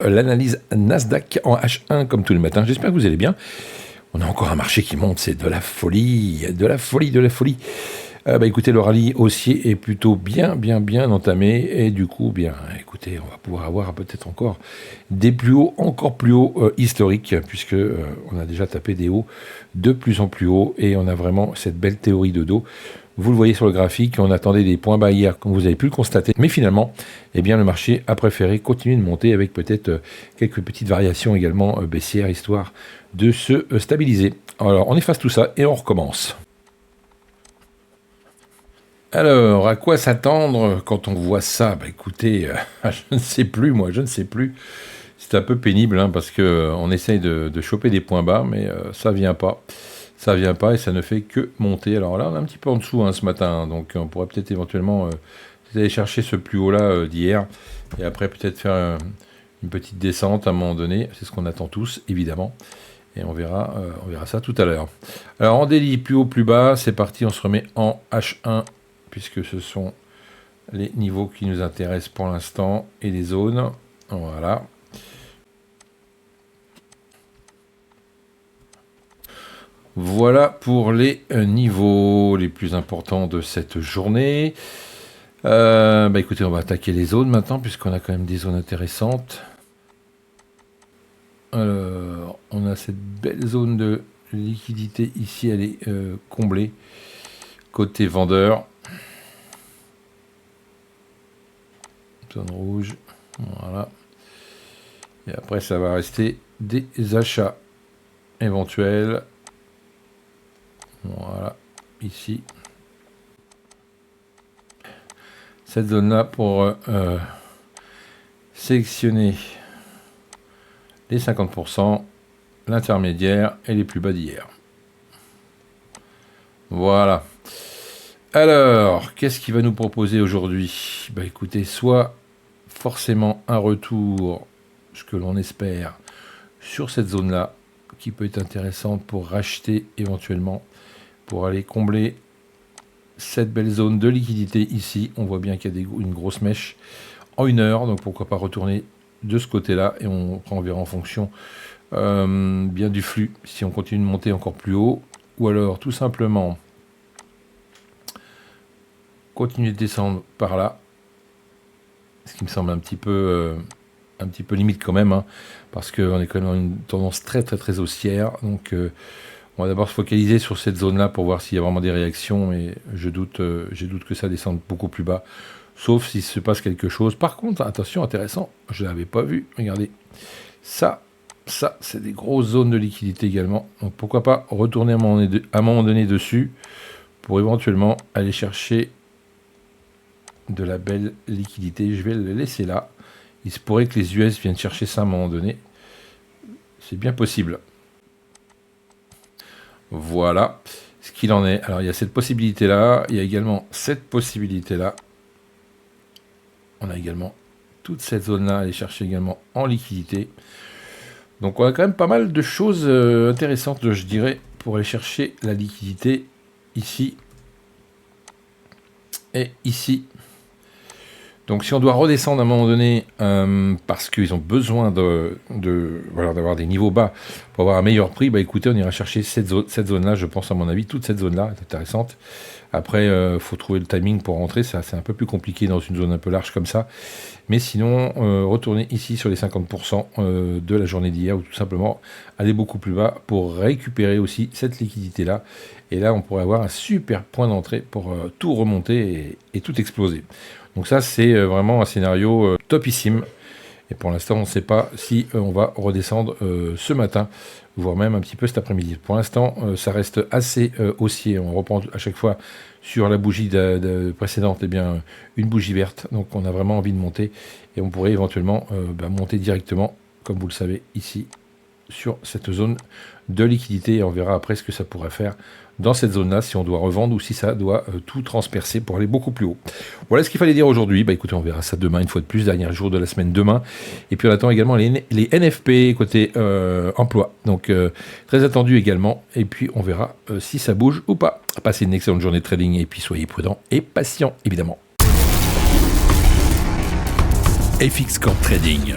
l'analyse Nasdaq en H1 comme tous les matins. J'espère que vous allez bien. On a encore un marché qui monte, c'est de la folie, de la folie, de la folie. Écoutez, le rallye haussier est plutôt bien entamé et du coup, écoutez, on va pouvoir avoir peut-être encore des plus hauts, encore plus hauts historiques, puisque on a déjà tapé des hauts de plus en plus hauts et on a vraiment cette belle théorie de dos. Vous le voyez sur le graphique, on attendait des points bas hier, comme vous avez pu le constater. Mais finalement, le marché a préféré continuer de monter avec peut-être quelques petites variations également baissières, histoire de se stabiliser. Alors, on efface tout ça et on recommence. Alors, à quoi s'attendre quand on voit ça ? Écoutez, je ne sais plus, je ne sais plus. C'est un peu pénible, parce qu'on essaye de choper des points bas, mais ça vient pas. Ça vient pas et ça ne fait que monter. Alors là, on est un petit peu en dessous ce matin, donc on pourrait peut-être éventuellement aller chercher ce plus haut-là d'hier, et après peut-être faire une petite descente à un moment donné. C'est ce qu'on attend tous, évidemment. Et on verra ça tout à l'heure. Alors en daily, plus haut, plus bas, c'est parti, on se remet en H1, puisque ce sont les niveaux qui nous intéressent pour l'instant, et les zones. Voilà. Voilà pour les niveaux les plus importants de cette journée. Écoutez, on va attaquer les zones maintenant, puisqu'on a quand même des zones intéressantes. Alors, on a cette belle zone de liquidité ici, elle est comblée. Côté vendeur. Zone rouge. Voilà. Et après, ça va rester des achats éventuels. Voilà, ici. Cette zone-là pour sélectionner les 50%, l'intermédiaire et les plus bas d'hier. Voilà. Alors, qu'est-ce qu'il va nous proposer aujourd'hui ? Écoutez, soit forcément un retour, ce que l'on espère, sur cette zone-là, qui peut être intéressante pour racheter éventuellement, pour aller combler cette belle zone de liquidité ici. On voit bien qu'il y a une grosse mèche en 1 heure, donc pourquoi pas retourner de ce côté-là, et on verra en fonction bien du flux, si on continue de monter encore plus haut, ou alors tout simplement continuer de descendre par là, ce qui me semble un petit peu limite quand même, parce qu'on est quand même dans une tendance très haussière, donc on va d'abord se focaliser sur cette zone-là pour voir s'il y a vraiment des réactions, et j'ai doute que ça descende beaucoup plus bas, sauf s'il se passe quelque chose. Par contre, attention, intéressant, je ne l'avais pas vu, regardez, ça c'est des grosses zones de liquidité également, donc pourquoi pas retourner à un moment donné dessus, pour éventuellement aller chercher de la belle liquidité. Je vais le laisser là, il se pourrait que les US viennent chercher ça à un moment donné, c'est bien possible. Voilà ce qu'il en est. Alors il y a cette possibilité-là, il y a également cette possibilité-là. On a également toute cette zone-là à aller chercher également en liquidité. Donc on a quand même pas mal de choses intéressantes, je dirais, pour aller chercher la liquidité ici et ici. Donc si on doit redescendre à un moment donné, parce qu'ils ont besoin d'avoir des niveaux bas pour avoir un meilleur prix, écoutez, on ira chercher cette zone-là, je pense à mon avis, toute cette zone-là est intéressante. Après, faut trouver le timing pour rentrer, ça c'est un peu plus compliqué dans une zone un peu large comme ça. Mais sinon, retourner ici sur les 50% de la journée d'hier, ou tout simplement aller beaucoup plus bas pour récupérer aussi cette liquidité-là. Et là, on pourrait avoir un super point d'entrée pour tout remonter et tout exploser. Donc ça, c'est vraiment un scénario topissime. Et pour l'instant, on ne sait pas si on va redescendre ce matin, voire même un petit peu cet après-midi. Pour l'instant, ça reste assez haussier. On reprend à chaque fois sur la bougie précédente, une bougie verte. Donc on a vraiment envie de monter. Et on pourrait éventuellement monter directement, comme vous le savez, ici, sur cette zone de liquidité. Et on verra après ce que ça pourrait faire dans cette zone-là, si on doit revendre ou si ça doit tout transpercer pour aller beaucoup plus haut. Voilà ce qu'il fallait dire aujourd'hui. Écoutez, on verra ça demain, une fois de plus, dernier jour de la semaine demain. Et puis on attend également les NFP côté emploi. Donc très attendu également. Et puis on verra si ça bouge ou pas. Passez une excellente journée de trading et puis soyez prudents et patients, évidemment. FX Corp Trading.